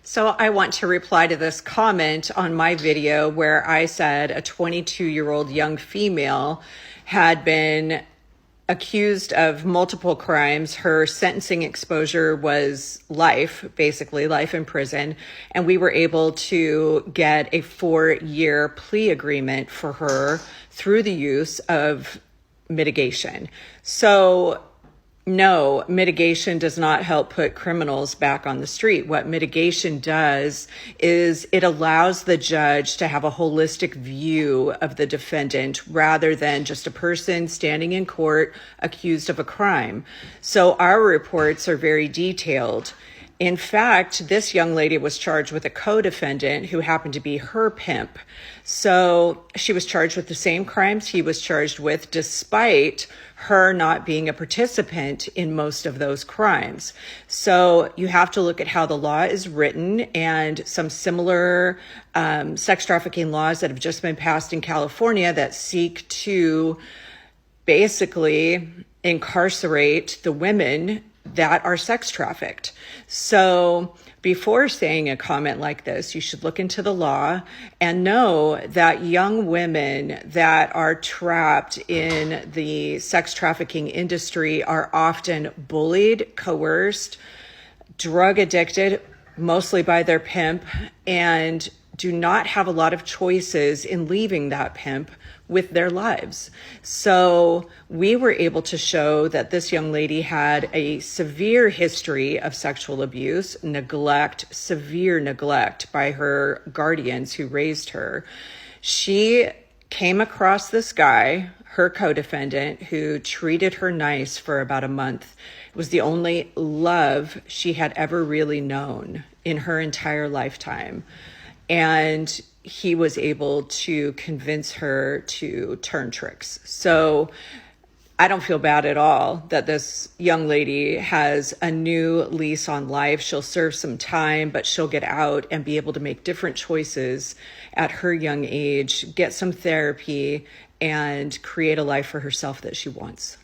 So I want to reply to this comment on my video where I said a 22-year-old young female had been accused of multiple crimes. Her sentencing exposure was life, basically life in prison. And we were able to get a 4-year plea agreement for her through the use of mitigation. So no, mitigation does not help put criminals back on the street. What mitigation does is it allows the judge to have a holistic view of the defendant rather than just a person standing in court accused of a crime. So our reports are very detailed. In fact, this young lady was charged with a co-defendant who happened to be her pimp. So she was charged with the same crimes he was charged with, despite her not being a participant in most of those crimes. So you have to look at how the law is written, and some similar sex trafficking laws that have just been passed in California that seek to basically incarcerate the women that are sex trafficked. So before saying a comment like this, you should look into the law and know that young women that are trapped in the sex trafficking industry are often bullied, coerced, drug addicted, mostly by their pimp, and do not have a lot of choices in leaving that pimp with their lives. So we were able to show that this young lady had a severe history of sexual abuse, neglect, severe neglect by her guardians who raised her. She came across this guy, her co-defendant, who treated her nice for about a month. It was the only love she had ever really known in her entire lifetime. And he was able to convince her to turn tricks. So I don't feel bad at all that this young lady has a new lease on life. She'll serve some time, but she'll get out and be able to make different choices at her young age, get some therapy, and create a life for herself that she wants.